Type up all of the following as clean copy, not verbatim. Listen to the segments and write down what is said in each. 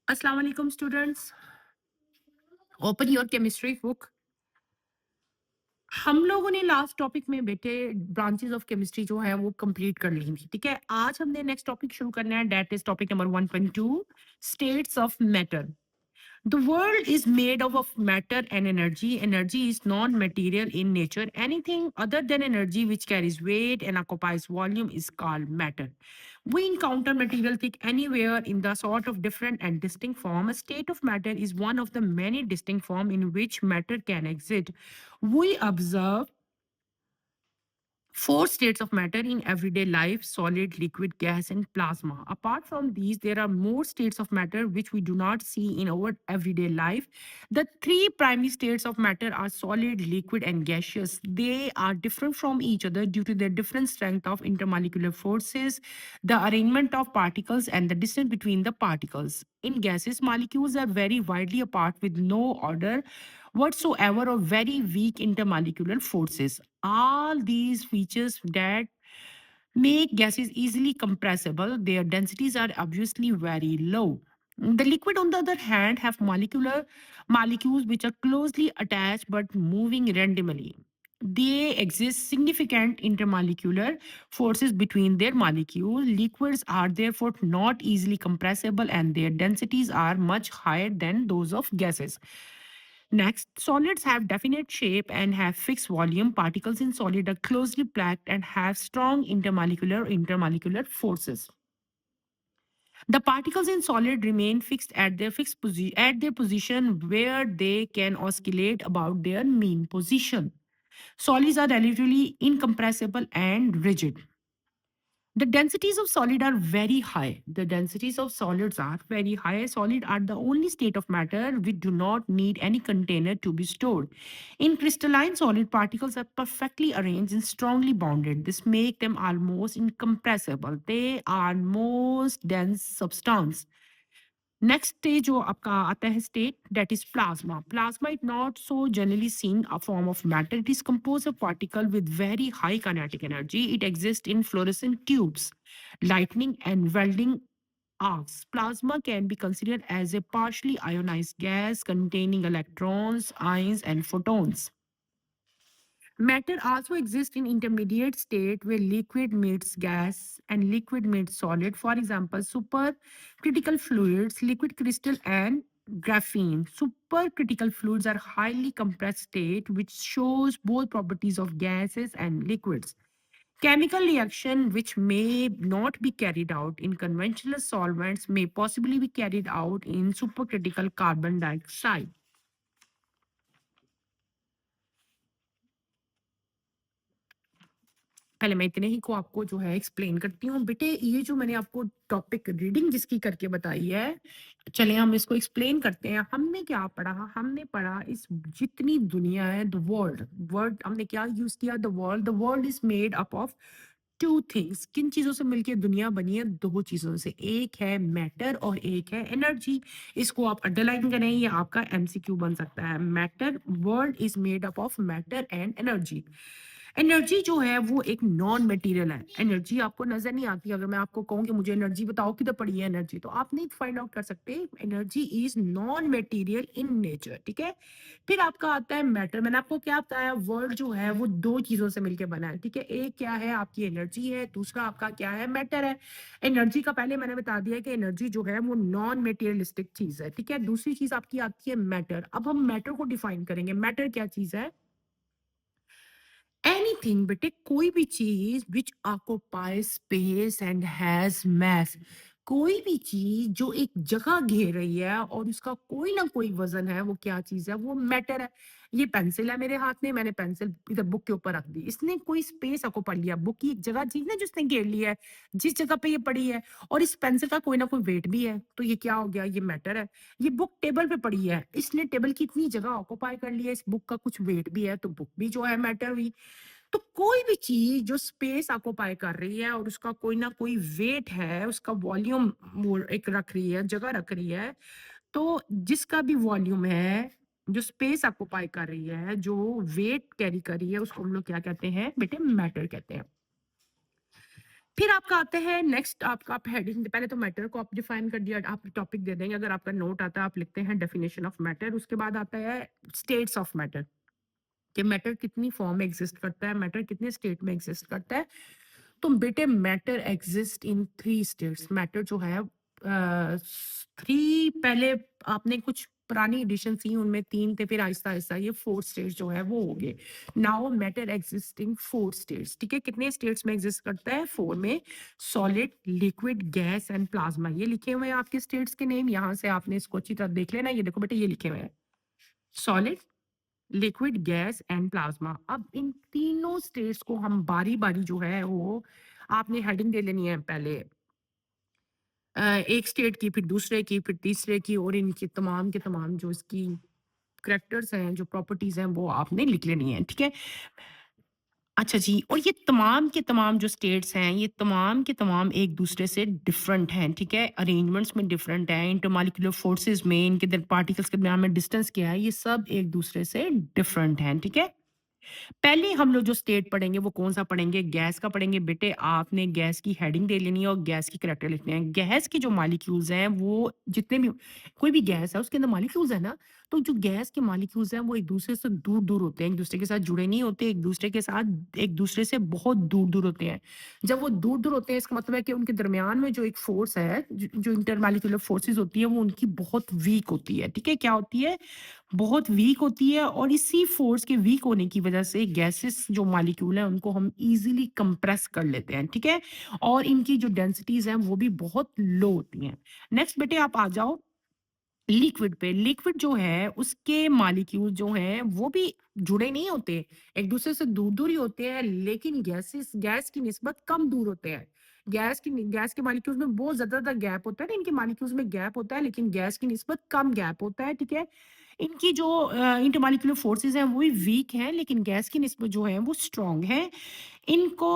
अस्सलाम वालेकुम students. Open your chemistry book. हम लोगों ने लास्ट टॉपिक में बेटे ब्रांचेस ऑफ केमिस्ट्री जो है वो कंप्लीट कर ली थी। ठीक है, आज हमने नेक्स्ट टॉपिक शुरू करना है, that is topic number 1.2, states of matter. The world is made up of matter and energy. Energy is non-material in nature. Anything other than energy which carries weight and occupies volume is called matter. We encounter material thick anywhere in the sort of different and distinct form. A state of matter is one of the many distinct forms in which matter can exist. We observe four states of matter in everyday life: solid, liquid, gas, and plasma. Apart from these, there are more states of matter which we do not see in our everyday life. The three primary states of matter are solid, liquid, and gaseous. They are different from each other due to their different strength of intermolecular forces, the arrangement of particles, and the distance between the particles. In gases, molecules are very widely apart with no order whatsoever or very weak intermolecular forces. All these features that make gases easily compressible, their densities are obviously very low. The liquid, on the other hand, have molecules which are closely attached but moving randomly. They exist significant intermolecular forces between their molecules. Liquids are therefore not easily compressible and their densities are much higher than those of gases. Next, solids have definite shape and have fixed volume. Particles in solid are closely packed and have strong intermolecular forces. The particles in solid remain fixed at their position where they can oscillate about their mean position. Solids are relatively incompressible and rigid. The densities of solid are very high. The densities of solids are very high. Solid are the only state of matter which do not need any container to be stored. In crystalline solid, particles are perfectly arranged and strongly bounded. This makes them almost incompressible. They are most dense substance. Next stage जो आपका आता है state, that is plasma. Plasma is not so generally seen a form of matter. It is composed of particle with very high kinetic energy. It exists in fluorescent tubes, lightning and welding arcs. Plasma can be considered as a partially ionized gas containing electrons, ions, and photons. Matter also exists in intermediate state where liquid meets gas and liquid meets solid. For example, supercritical fluids, liquid crystal, and graphene. Supercritical fluids are highly compressed state, which shows both properties of gases and liquids. Chemical reaction which may not be carried out in conventional solvents may possibly be carried out in supercritical carbon dioxide. पहले मैं इतने ही को आपको जो है explain करती हूँ। बेटे ये जो मैंने आपको टॉपिक रीडिंग जिसकी करके बताई है, चलिए हम इसको एक्सप्लेन करते हैं। हमने क्या पढ़ा? हमने पढ़ा इस जितनी दुनिया है, द वर्ल्ड वर्ल्ड हमने क्या यूज किया? The world is made up of two things. किन चीजों से मिलकर दुनिया बनी है? दो चीजों से, एक है मैटर और एक है एनर्जी। इसको आप अंडरलाइन करें, ये आपका एमसीक्यू बन सकता है। Matter, world is made up of matter and energy. Energy जो है वो एक नॉन मटेरियल है। एनर्जी आपको नजर नहीं आती। अगर मैं आपको कहूँ कि मुझे एनर्जी बताओ किधर पड़ी है एनर्जी, तो आप नहीं फाइंड आउट कर सकते। Energy is non material in nature. ठीक है, फिर आपका आता है मैटर। मैंने आपको क्या बताया? वर्ल्ड जो है वो दो चीजों से मिलकर बना है। ठीक है, एक क्या है? आपकी एनर्जी है, दूसरा आपका क्या है? मैटर है। एनर्जी का पहले मैंने बता दिया कि एनर्जी जो है वो नॉन मेटेरियलिस्टिक चीज है। ठीक है, दूसरी चीज आपकी आती है मैटर। अब हम मैटर को डिफाइन करेंगे। मैटर क्या चीज है? एनीथिंग बेटे, कोई भी चीज which occupy space and has mass. कोई भी चीज जो एक जगह घेर रही है और उसका कोई ना कोई वजन है, वो क्या चीज है? वो मैटर है। ये पेंसिल है मेरे हाथ में, मैंने पेंसिल इधर बुक के ऊपर रख दी, इसने कोई स्पेस ऑक्युपाई लिया। बुक की एक जगह चीज ना जिसने घेर लिया है, जिस जगह पे ये पड़ी है, और इस पेंसिल का कोई ना कोई वेट भी है, तो ये क्या हो गया? ये मैटर है। ये बुक टेबल पे पड़ी है, इसने टेबल की इतनी जगह ऑक्युपाई कर लिया है, इस बुक का कुछ वेट भी है, तो बुक भी जो है मैटर हुई। तो कोई भी चीज जो स्पेस ऑक्युपाई कर रही है और उसका कोई ना कोई वेट है, उसका वॉल्यूम वो एक रख रही है, जगह रख रही है, तो जिसका भी वॉल्यूम है, जो स्पेस ऑक्युपाई कर रही है, जो वेट कैरी कर रही है, उसको हम लोग क्या कहते हैं बेटे? मैटर कहते हैं। फिर आपका आता है नेक्स्ट, आपका आप हेडिंग, पहले तो मैटर को आप डिफाइन कर दिया, आप टॉपिक दे देंगे, अगर आपका नोट आता है आप लिखते हैं डेफिनेशन ऑफ मैटर। उसके बाद आता है स्टेट्स ऑफ मैटर, कि मैटर कितनी फॉर्म में एग्जिस्ट करता है, मैटर कितने स्टेट में एग्जिस्ट करता है। तो बेटे matter exist in 3 states. Matter जो है 3, पहले आपने कुछ पुरानी एडिशन थी उनमें 3 थे, फिर आहिस्ता-आहिस्ता ये 4 स्टेट्स जो है वो हो गए। Now matter exist in 4 states, ठीक है? कितने स्टेट्स में एग्जिस्ट करता है? 4 में। Solid, liquid, gas and plasma. ये लिखे हुए हैं आपके स्टेट्स के नेम, यहाँ से आपने इसको अच्छी तरह देख लेना। ये देखो बेटे, ये लिखे हुए हैं solid, liquid, gas and plasma. अब इन तीनों स्टेट्स को हम बारी-बारी जो है वो आपने हेडिंग दे लेनी है पहले। एक स्टेट की, फिर दूसरे की, फिर तीसरे की, और इनकी तमाम के तमाम जो इसकी करैक्टर्स हैं, जो प्रॉपर्टीज़ हैं, वो आपने लिख लेनी है, ठीक है? अच्छा जी, और ये तमाम के तमाम जो स्टेट्स हैं, ये तमाम के तमाम एक दूसरे से डिफरेंट हैं, ठीक है? अरेंजमेंट्स में डिफरेंट हैं, इंटरमॉलिक्यूलर फोर्सेस में, इनके पार्टिकल्स के दरमियान में डिस्टेंस क्या है, ये सब एक दूसरे से डिफरेंट हैं, ठीक है? पहले हम लोग जो स्टेट पढ़ेंगे वो कौन सा पढ़ेंगे? गैस का पढ़ेंगे। बेटे आपने गैस की हेडिंग दे लेनी है और गैस की करैक्टर लिखने हैं। गैस के जो मॉलिक्यूल्स हैं वो जितने भी, कोई भी गैस है उसके अंदर मॉलिक्यूल्स है ना, तो जो गैस के मॉलिक्यूल्स हैं वो एक दूसरे से दूर दूर होते हैं, एक दूसरे के साथ जुड़े नहीं होते, एक दूसरे के साथ, एक दूसरे से बहुत दूर दूर होते हैं। जब वो दूर दूर होते हैं इसका मतलब है कि उनके दरमियान में जो एक फोर्स है, जो इंटरमॉलिक्यूलर फोर्सेज होती है, वो उनकी बहुत वीक होती है, ठीक है? क्या होती है? बहुत वीक होती है, और इसी फोर्स के वीक होने की वजह से गैसेस जो मॉलिक्यूल है उनको हम इजीली कंप्रेस कर लेते हैं, ठीक है? और इनकी जो डेंसिटीज हैं वो भी बहुत लो होती हैं। नेक्स्ट बेटे आप आ जाओ लिक्विड पे। लिक्विड जो है उसके मॉलिक्यूल जो हैं वो भी जुड़े नहीं होते, एक दूसरे से दूर दूर ही होते हैं, लेकिन गैस की निस्बत कम दूर होते हैं। गैस के मॉलिक्यूल्स में बहुत ज्यादा गैप होता है ना, इनके मॉलिक्यूल्स में गैप होता है, लेकिन गैस की निस्बत कम गैप होता है, ठीक है? इनकी जो इंटरमॉलिक्यूलर फोर्सेस हैं वो भी वीक हैं, लेकिन गैस की निस्बत जो है वो स्ट्रांग है। इनको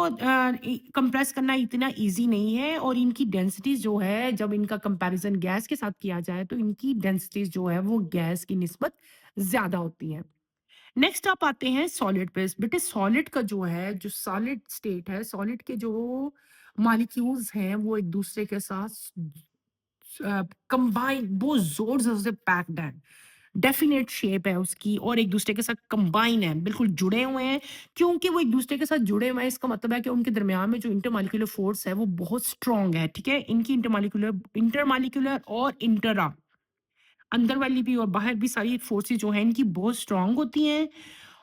कंप्रेस करना इतना इजी नहीं है, और इनकी डेंसिटीज जो है, जब इनका कंपैरिजन गैस के साथ किया जाए तो इनकी डेंसिटीज जो है वो गैस की निस्बत ज्यादा होती है। नेक्स्ट आप आते हैं सॉलिड पे। बेटे सॉलिड का जो है, जो सॉलिड स्टेट है, सॉलिड के जो मॉलिक्यूल्स हैं वो एक दूसरे के साथ कंबाइन, बहुत जोर जोर से पैक्ड है, डेफिनेट शेप है उसकी, और एक दूसरे के साथ कंबाइन है, बिल्कुल जुड़े हुए हैं। क्योंकि वो एक दूसरे के साथ जुड़े हुए हैं, इसका मतलब है कि उनके दरमियान में जो इंटरमॉलिक्यूलर फोर्स है वो बहुत स्ट्रांग है, ठीक है? इनकी इंटरमॉलिक्यूलर इंटरमॉलिक्यूलर और इंटरा, अंदर वाली भी और बाहर भी, सारी फोर्सेस जो हैं इनकी बहुत स्ट्रांग होती हैं,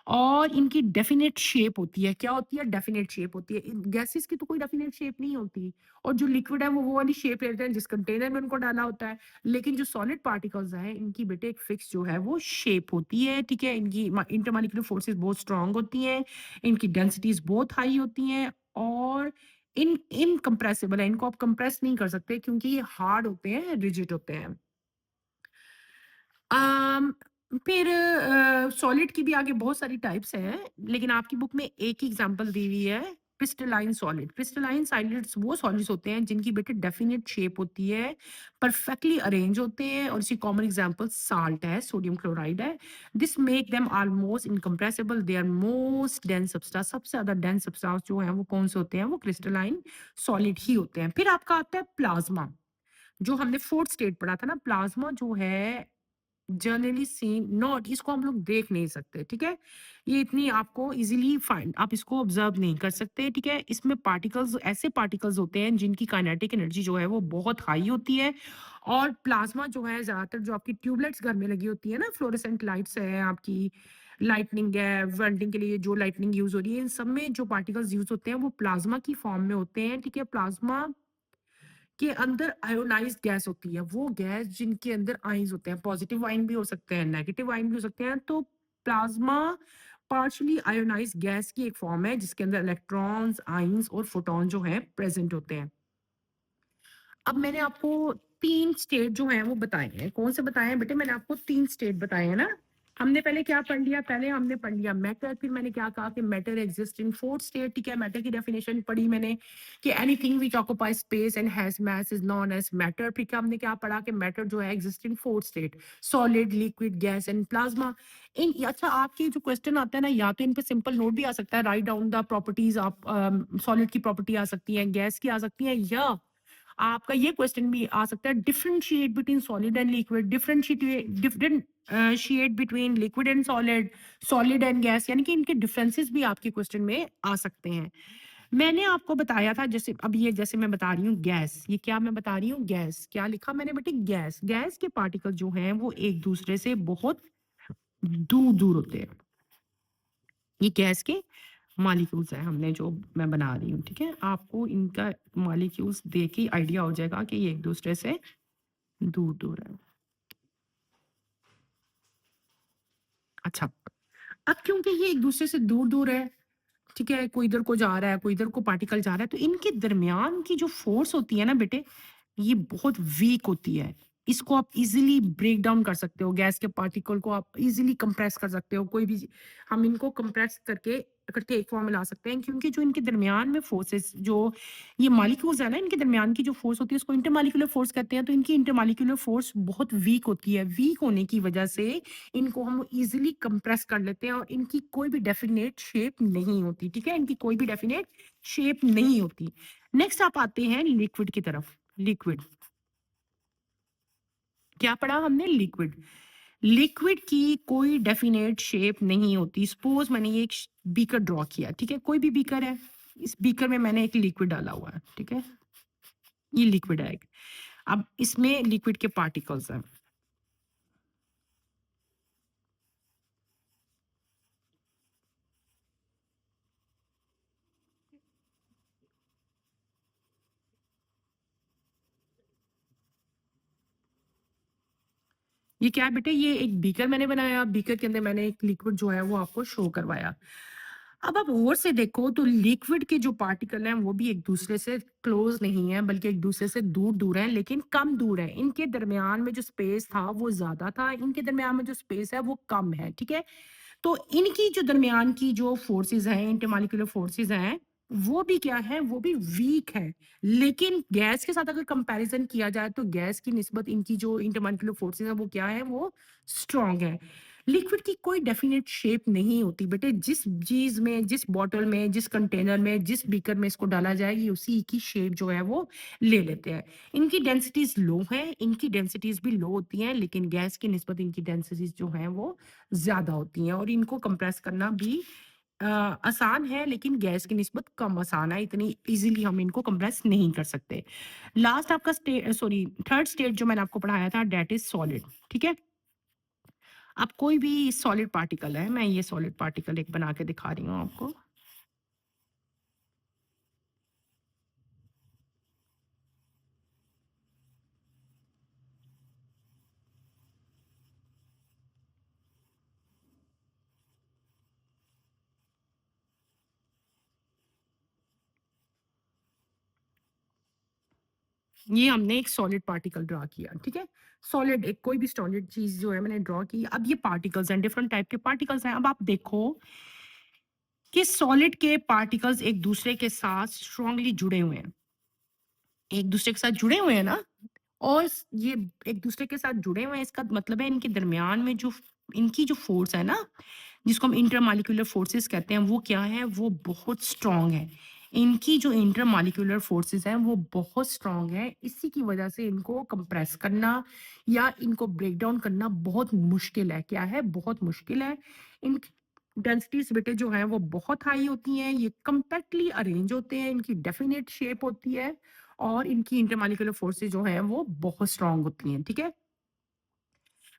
और इनकी डेफिनेट शेप होती है। क्या होती है? डेफिनेट शेप होती है। गैसेस की तो कोई डेफिनेट शेप नहीं होती, और जो लिक्विड है वो वाली शेप लेते हैं जिस कंटेनर में उनको डाला होता है। लेकिन जो सॉलिड पार्टिकल्स हैं इनकी बेटे एक फिक्स जो है वो शेप होती है, ठीक है? इनकी इंटरमॉलिक्यूलर फोर्सेस बहुत स्ट्रांग होती हैं, इनकी डेंसिटीज बहुत हाई होती हैं, और इनकम्प्रेसिबल है, इनको आप कंप्रेस नहीं कर सकते क्योंकि ये हार्ड होते हैं, रिजिड होते हैं। अम, फिर सॉलिड की भी आगे बहुत सारी टाइप्स हैं, लेकिन आपकी बुक में एक ही एग्जांपल दी हुई है, क्रिस्टलाइन सॉलिड। क्रिस्टलाइन सॉलिड्स वो सॉलिड्स होते हैं जिनकी बेटे डेफिनेट शेप होती है, परफेक्टली अरेंज होते हैं, और इसकी कॉमन एग्जांपल साल्ट है, सोडियम क्लोराइड है। This make them almost incompressible, they are most dense substance. सबसे ज्यादा डेंस सब्सटेंस जो है वो कौन से होते हैं? वो क्रिस्टलाइन सॉलिड ही होते हैं। फिर आपका आता है प्लाज्मा, जो हमने फोर्थ स्टेट पढ़ा था ना। प्लाज्मा जो है जनरली सीन नॉट, इसको हम लोग देख नहीं सकते, ठीक है? ये इतनी आपको इजीली फाइंड, आप इसको ऑब्जर्व नहीं कर सकते, ठीक है? इसमें पार्टिकल्स, ऐसे पार्टिकल्स होते हैं जिनकी काइनेटिक एनर्जी जो है वो बहुत हाई होती है, और प्लाज्मा जो है ज्यादातर जो आपकी ट्यूबलाइट्स घर में लगी होती है ना, फ्लोरेसेंट लाइट्स है आपकी, लाइटनिंग है, वेल्डिंग के लिए जो लाइटनिंग यूज हो रही है, इन सब में जो पार्टिकल्स यूज होते हैं वो प्लाज्मा की फॉर्म में होते हैं, ठीक है? प्लाज्मा के अंदर आयोनाइज्ड गैस होती है, वो गैस जिनके अंदर आयंस होते हैं, पॉजिटिव आयन भी हो सकते हैं, नेगेटिव आयन भी हो सकते हैं। तो प्लाज्मा पार्शियली आयोनाइज्ड गैस की एक फॉर्म है जिसके अंदर इलेक्ट्रॉन्स, आयंस और फोटॉन जो है प्रेजेंट होते हैं। अब मैंने आपको 3 स्टेट जो हैं वो बताए हैं। कौन से बताए हैं बेटे? मैंने आपको 3 स्टेट बताए हैं ना। हमने पहले क्या पढ़ लिया? पहले हमने पढ़ लिया मैटर, फिर मैंने क्या कहा कि मैटर एग्जिस्ट इन 4 स्टेट, ठीक है? मैटर की डेफिनिशन पढ़ी मैंने कि anything which occupies space and has mass is known as matter. फिर क्या हमने क्या पढ़ा कि मैटर जो है exist in 4 state, solid, liquid, gas and plasma. इन अच्छा आपके जो क्वेश्चन आते हैं ना, या तो इन पे सिंपल नोट भी आ सकता है, write down the properties of solid की प्रॉपर्टी आ सकती है, गैस की आ सकती है, या आपका ये क्वेश्चन भी आ सकता है differentiate between solid and liquid, differentiate between liquid and solid, solid and gas, यानी कि इनके डिफरेंसेस भी आपके क्वेश्चन में आ सकते हैं। मैंने आपको बताया था, जैसे अब ये जैसे मैं बता रही हूँ गैस, ये क्या मैं बता रही हूँ गैस, क्या लिखा मैंने बेटे? गैस। गैस के पार्टिकल जो हैं वो एक दूसरे से बहुत दूर दूर होते हैं। ये गैस के मॉलिक्यूल्स हैं, हमने जो मैं बना रही हूँ, ठीक है? आपको इनका मॉलिक्यूल्स देख के आइडिया हो जाएगा कि ये एक दूसरे से दूर दूर है। अच्छा, अब क्योंकि ये एक दूसरे से दूर दूर है, ठीक है, कोई इधर को जा रहा है, कोई इधर को पार्टिकल जा रहा है, तो इनके दरमियान की जो फोर्स होती है ना बेटे, ये बहुत वीक होती है। इसको आप इजीली ब्रेक डाउन कर सकते हो, गैस के पार्टिकल को आप इजीली कंप्रेस कर सकते हो, कोई भी हम इनको कंप्रेस करके इकट्ठे एक फॉर्म में ला सकते हैं, क्योंकि जो इनके दरमियान में फोर्सेस, जो ये मॉलिक्यूल्स है ना, इनके दरमियान की जो फोर्स होती है उसको इंटरमॉलिक्यूलर फोर्स कहते हैं। तो इनकी इंटरमॉलिक्यूलर फोर्स बहुत वीक होती है। वीक होने की वजह से इनको हम इजीली कंप्रेस कर लेते हैं और इनकी कोई भी डेफिनेट शेप नहीं होती, ठीक है? इनकी कोई भी डेफिनेट शेप नहीं होती। नेक्स्ट आप आते हैं लिक्विड की तरफ। लिक्विड, क्या पढ़ा हमने? लिक्विड। लिक्विड की कोई डेफिनेट शेप नहीं होती। सपोज मैंने ये एक बीकर ड्रॉ किया, ठीक है? कोई भी बीकर है, इस बीकर में मैंने एक लिक्विड डाला हुआ है, ठीक है? ये लिक्विड है एक। अब इसमें लिक्विड के पार्टिकल्स हैं। ये क्या है बेटे? ये एक बीकर मैंने बनाया, बीकर के अंदर मैंने एक लिक्विड जो है वो आपको शो करवाया। अब आप गौर से देखो तो लिक्विड के जो पार्टिकल हैं वो भी एक दूसरे से क्लोज नहीं है, बल्कि एक दूसरे से दूर दूर है, लेकिन कम दूर है। इनके दरमियान में जो स्पेस था वो ज्यादा था, इनके दरमियान में जो स्पेस है वो कम है, ठीक है? तो इनकी जो दरमियान की जो फोर्सेस हैं, इंटरमॉलिक्यूलर फोर्सेस हैं, वो भी क्या है? वो भी वीक है। लेकिन गैस के साथ अगर कंपैरिजन किया जाए तो गैस की निस्बत इनकी जो इंटरमॉलिक्यूलर फोर्सेस है वो क्या है? वो स्ट्रांग है। लिक्विड की कोई डेफिनेट शेप नहीं होती बेटे। जिस चीज में, जिस बॉटल में, जिस कंटेनर में, जिस बीकर में इसको डाला जाएगी, उसी की शेप जो है वो ले लेते हैं। इनकी डेंसिटीज लो है, इनकी डेंसिटीज भी लो होती हैं, लेकिन गैस की निस्बत इनकी डेंसिटीज जो है वो ज्यादा होती हैं, और इनको कंप्रेस करना भी आसान है, लेकिन गैस की निस्बत कम आसान है। इतनी इजीली हम इनको कंप्रेस नहीं कर सकते। लास्ट आपका स्टेट, सॉरी, थर्ड स्टेट जो मैंने आपको पढ़ाया था, डेट इज सॉलिड, ठीक है? अब कोई भी सॉलिड पार्टिकल है, मैं ये सॉलिड पार्टिकल एक बना के दिखा रही हूँ आपको। ये हमने एक सॉलिड पार्टिकल ड्रॉ किया, ठीक है? सॉलिड, एक कोई भी सॉलिड चीज जो है मैंने ड्रॉ की। अब ये पार्टिकल्स हैं, डिफरेंट टाइप के पार्टिकल्स हैं। अब आप देखो कि सॉलिड के पार्टिकल्स एक दूसरे के साथ स्ट्रांगली जुड़े हुए हैं, एक दूसरे के साथ जुड़े हुए हैं ना, और ये एक दूसरे के साथ जुड़े हुए हैं, इसका मतलब है इनके दरमियान में जो इनकी जो फोर्स है ना, जिसको हम इंटरमॉलिक्यूलर फोर्सेस कहते हैं, वो क्या है? वो बहुत स्ट्रांग है। इनकी जो इंटरमॉलिक्यूलर फोर्सेस हैं वो बहुत स्ट्रांग है। इसी की वजह से इनको कंप्रेस करना या इनको ब्रेक डाउन करना बहुत मुश्किल है। क्या है? बहुत मुश्किल है। इन डेंसिटीज बेटे जो है वो बहुत हाई होती हैं, ये कम्पैक्टली अरेंज होते हैं, इनकी डेफिनेट शेप होती है, और इनकी इंटरमॉलिक्यूलर फोर्सेस जो है वो बहुत स्ट्रांग होती हैं, ठीक है?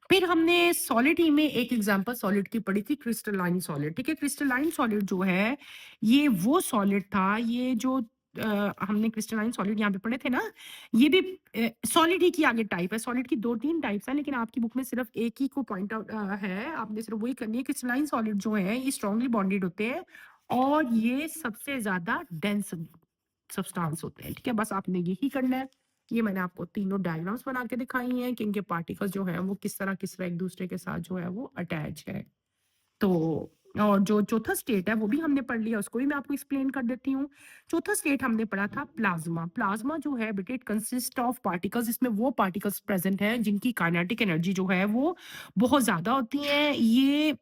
फिर हमने सॉलिड ही में एक एग्जांपल सॉलिड की पढ़ी थी, क्रिस्टलाइन सॉलिड, ठीक है? क्रिस्टलाइन सॉलिड जो है, ये वो सॉलिड था, ये जो हमने क्रिस्टलाइन सॉलिड यहाँ पे पढ़े थे ना, ये भी सॉलिड ही की आगे टाइप है। सॉलिड की 2-3 टाइप्स हैं, लेकिन आपकी बुक में सिर्फ एक ही को पॉइंट आउट है, आपने सिर्फ वही करनी है। क्रिस्टलाइन सॉलिड जो है ये स्ट्रांगली बॉन्डेड होते हैं, और ये सबसे ज्यादा डेंस सब्सटेंस होते हैं, ठीक है? बस आपने यही करना है। ये मैंने आपको तीनों डायग्राम्स बना के दिखाई हैं कि इनके पार्टिकल्स जो है वो किस तरह एक दूसरे के साथ जो है वो अटैच है। तो और जो चौथा स्टेट है वो भी हमने पढ़ लिया, उसको भी मैं आपको एक्सप्लेन कर देती हूँ। चौथा स्टेट हमने पढ़ा था प्लाज्मा। प्लाज्मा जो है बेटे, इट कंसिस्ट ऑफ पार्टिकल्स। इसमें वो पार्टिकल्स प्रेजेंट हैं जिनकी काइनेटिक एनर्जी जो है वो बहुत ज्यादा होती है। ये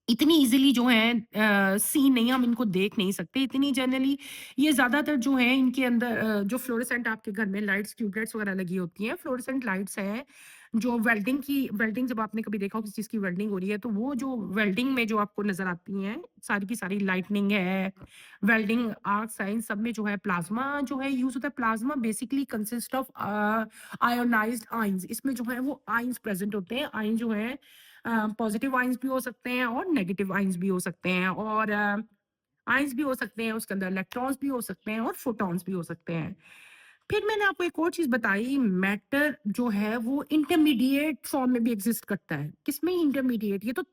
इतनी इजीली जो है सीन नहीं, हम इनको देख नहीं सकते इतनी जनरली। ये ज़्यादातर जो है इनके अंदर जो फ्लोरेसेंट आपके घर में लाइट्स, ट्यूबलाइट्स वगैरह लगी होती हैं, फ्लोरेसेंट लाइट्स हैं जो वेल्डिंग, जब आपने कभी देखा हो किसी चीज़ की वेल्डिंग हो रही है, तो वो जो वेल्डिंग में जो आपको नज़र आती हैं, सारी की सारी लाइटनिंग है, वेल्डिंग आर्क साइंस, सब में जो है प्लाज़्मा जो है यूज़ होता है। Plasma basically consist of ionised ions. इसमें जो है वो आयन्स प्रेज़ेंट होते हैं। आयन जो है पॉजिटिव आयंस भी हो सकते हैं और नेगेटिव आयंस भी हो सकते हैं, और आयंस भी हो सकते हैं, उसके अंदर इलेक्ट्रॉन्स भी हो सकते हैं और फोटॉन्स भी हो सकते हैं। फिर मैंने आपको एक और चीज बताई, मैटर जो है वो इंटरमीडिएट फॉर्म में भी एग्जिस्ट करता है। किसमें इंटरमीडिएट? ये तो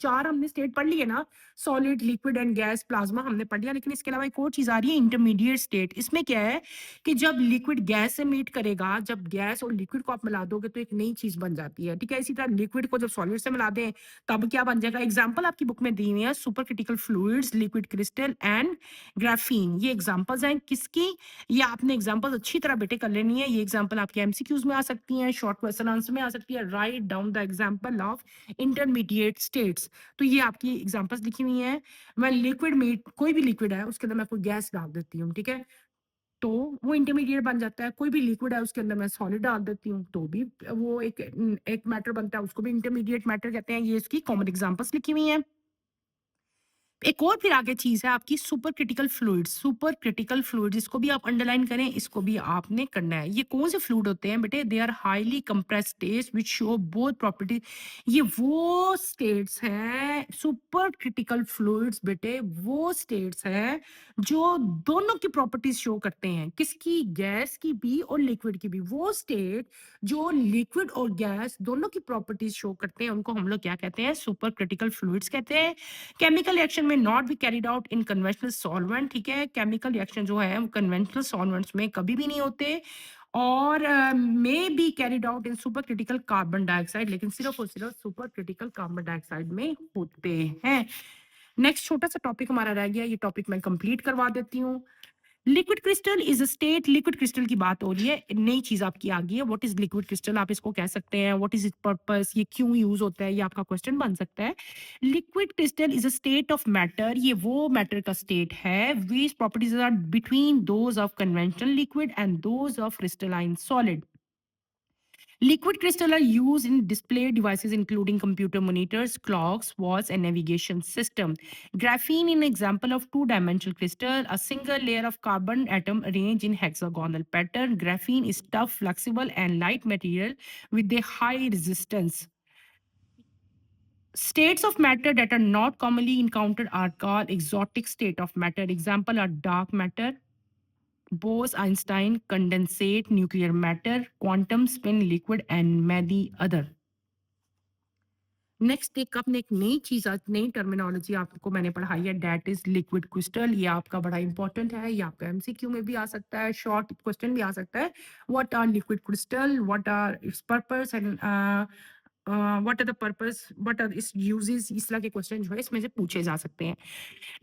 चार हमने स्टेट पढ़ लिए ना, solid, liquid and gas, plasma हमने पढ़ लिया, लेकिन इसके अलावा एक और चीज आ रही है, इंटरमीडिएट स्टेट। इसमें क्या है कि जब लिक्विड गैस से मीट करेगा, जब गैस और लिक्विड को आप मिला दोगे तो एक नई चीज बन जाती है, ठीक है। इसी तरह लिक्विड को जब सॉलिड से मिला दें तब क्या बन जाएगा? एग्जाम्पल आपकी बुक में दी हुई है, super critical fluids, liquid crystal and graphene. ये एग्जाम्पल्स हैं किसकी? ये आपने एग्जाम्पल अच्छी तरह बेटे कर लेनी है। ये एग्जाम्पल आपके एमसीक्यूज में आ सकती हैं, शॉर्ट क्वेश्चन आंसर में आ सकती है। Write down the example of intermediate states. तो ये आपकी एग्जाम्पल्स लिखी हुई हैं। मैं लिक्विड में, कोई भी लिक्विड है उसके अंदर मैं कोई गैस डाल देती हूँ, ठीक है, तो वो इंटरमीडिएट बन जाता है। कोई भी लिक्विड है उसके अंदर मैं सॉलिड डाल देती हूँ तो भी वो एक मैटर बनता है, उसको भी इंटरमीडिएट मैटर कहते हैं। ये इसकी कॉमन एग्जाम्पल्स लिखी हुई हैं। एक और फिर आगे चीज है आपकी super critical fluids. Super critical fluids, इसको भी आप अंडरलाइन करें, इसको भी आपने करना है। ये कौन से फ्लूइड होते हैं बेटे? They are highly compressed states which show both property. ये वो स्टेट्स हैं, सुपर क्रिटिकल फ्लूइड्स बेटे वो स्टेट्स हैं जो दोनों की प्रॉपर्टीज शो करते हैं। किसकी? गैस की भी और लिक्विड की भी। वो स्टेट जो लिक्विड और गैस दोनों की प्रॉपर्टीज शो करते हैं उनको हम लोग क्या कहते हैं? सुपर क्रिटिकल फ्लूइड्स कहते हैं। केमिकल रिएक्शन में not be carried out in conventional solvent, ठीक है। केमिकल रिएक्शन जो है वो कन्वेंशनल सॉल्वेंट्स में कभी भी नहीं होते, और may be carried out in super critical carbon dioxide, लेकिन सिर्फ और सिर्फ सुपर क्रिटिकल कार्बन डाइऑक्साइड में होते हैं। नेक्स्ट छोटा सा टॉपिक हमारा रह गया, ये टॉपिक मैं कंप्लीट करवा देती हूँ। Liquid crystal is a state, liquid crystal की बात हो रही है, नई चीज आपकी आ गई है। व्हाट इज लिक्विड क्रिस्टल, आप इसको कह सकते हैं। व्हाट इज इट पर्पस, ये क्यों यूज होता है, ये आपका क्वेश्चन बन सकता है। Liquid crystal is a state of matter, ये वो मैटर का स्टेट है which properties are between those of conventional liquid and those of crystalline solid. Liquid crystal are used in display devices including computer monitors, clocks, watches, and navigation system. Graphene is an example of two-dimensional crystal, a single layer of carbon atom arranged in hexagonal pattern. Graphene is tough, flexible, and light material with a high resistance. States of matter that are not commonly encountered are called exotic state of matter. Example are dark matter, Bose-Einstein condensate, nuclear matter, quantum spin liquid, and many other. Next एक आपने एक नई चीज, आज नई terminology आपको मैंने पढ़ाई है, दैट इज लिक्विड क्रिस्टल। ये आपका बड़ा इंपॉर्टेंट है, ये आपका एमसीक्यू में भी आ सकता है, शॉर्ट क्वेश्चन भी आ सकता है। What are liquid crystal, what are its purpose and what are the purpose, what are its uses, इस तरह के क्वेश्चन जो है इसमें से पूछे जा सकते हैं।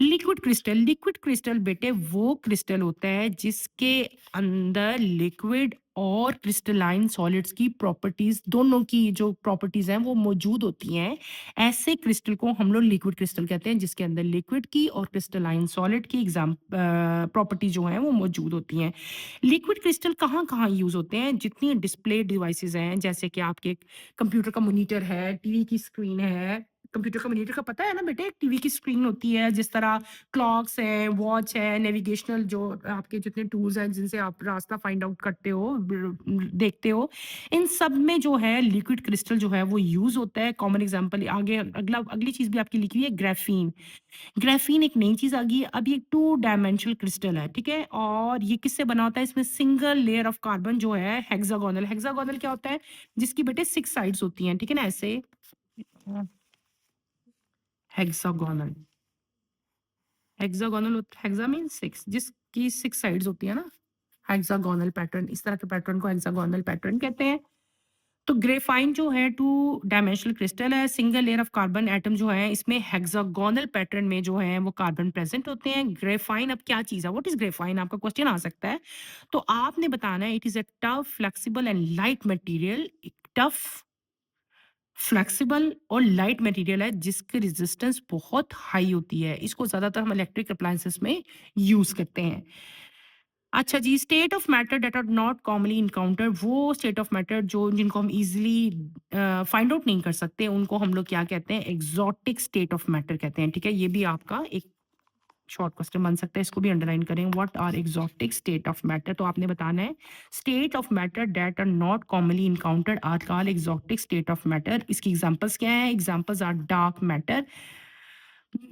लिक्विड क्रिस्टल, लिक्विड क्रिस्टल बेटे वो क्रिस्टल होता है जिसके अंदर लिक्विड और क्रिस्टलाइन सॉलिड्स की प्रॉपर्टीज, दोनों की जो प्रॉपर्टीज हैं वो मौजूद होती हैं। ऐसे क्रिस्टल को हम लोग लिक्विड क्रिस्टल कहते हैं जिसके अंदर लिक्विड की और क्रिस्टलाइन सॉलिड की एग्जाम प्रॉपर्टी जो है वो मौजूद होती हैं। लिक्विड क्रिस्टल कहाँ कहाँ यूज होते हैं? जितनी डिस्प्ले डिवाइसेस हैं, जैसे कि आपके कंप्यूटर का मॉनिटर है, टीवी की स्क्रीन है। कंप्यूटर का मॉनिटर का पता है ना बेटे, एक टीवी की स्क्रीन होती है, जिस तरह क्लॉक्स है, वॉच है, नेविगेशनल जो आपके जितने टूल्स हैं जिनसे आप रास्ता फाइंड आउट करते हो, देखते हो, इन सब में जो है लिक्विड क्रिस्टल जो है वो यूज होता है। कॉमन एग्जांपल आगे, अगली चीज भी आपकी लिखी हुई है, ग्राफीन। ग्राफीन एक नई चीज आ गई है, अब ये टू डायमेंशनल क्रिस्टल है, ठीक है। और ये किससे बना होता है? इसमें सिंगल लेयर ऑफ कार्बन जो है, हेक्सागोनल। हेक्सागोनल क्या होता है? जिसकी बेटे 6 साइड्स होती हैं, ठीक है ना, ऐसे हेक्सागोनल। हेक्सागोनल हेक्सा मीन 6, जिसकी 6 साइड्स होती है ना, हेक्सागोनल पैटर्न, इस तरह के पैटर्न को हेक्सागोनल पैटर्न कहते हैं। तो ग्रेफाइन जो है 2 डायमेंशनल क्रिस्टल है, single layer of carbon atom जो है इसमें हेक्सागोनल पैटर्न में जो है वो कार्बन प्रेजेंट होते हैं। ग्रेफाइन अब क्या चीज़ है? What is graphene? आपका क्वेश्चन आ सकता है। तो आपने बताना है it is a tough, flexible and light material. Tough, flexible और लाइट मटेरियल है जिसकी रेजिस्टेंस बहुत हाई होती है। इसको ज़्यादातर हम इलेक्ट्रिक अप्लायंसेस में यूज़ करते हैं। अच्छा जी, state of matter that are not commonly encountered, वो स्टेट ऑफ मैटर जो जिनको हम इजीली फाइंड आउट नहीं कर सकते, उनको हम लोग क्या कहते हैं? एक्सोटिक स्टेट ऑफ मैटर कहते हैं। ठीक है, ये भी आपका एक शॉर्ट क्वेश्चन बन सकता है, इसको भी अंडरलाइन करें। What are exotic state of matter? तो आपने बताना है state of matter that are not commonly encountered are called exotic state of matter. इसकी एग्जांपल्स क्या है? Examples are dark matter,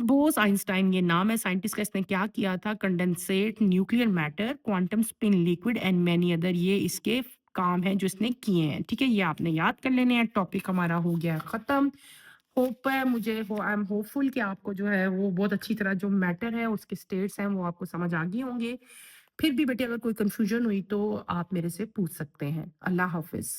Bose Einstein ये नाम है साइंटिस्ट का, इसने क्या किया था? Condensate nuclear matter, quantum spin liquid and many other, ये इसके काम हैं जो इसने किए हैं। ठीक है, ये आपने याद कर लेने हैं। टॉपिक हमारा हो गया खत्म। होप है, मुझे हो, आई एम होपफुल कि आपको जो है वो बहुत अच्छी तरह जो मैटर है उसके स्टेट्स हैं वो आपको समझ आ गए होंगे। फिर भी बेटे अगर कोई कंफ्यूजन हुई तो आप मेरे से पूछ सकते हैं। अल्लाह हाफिज।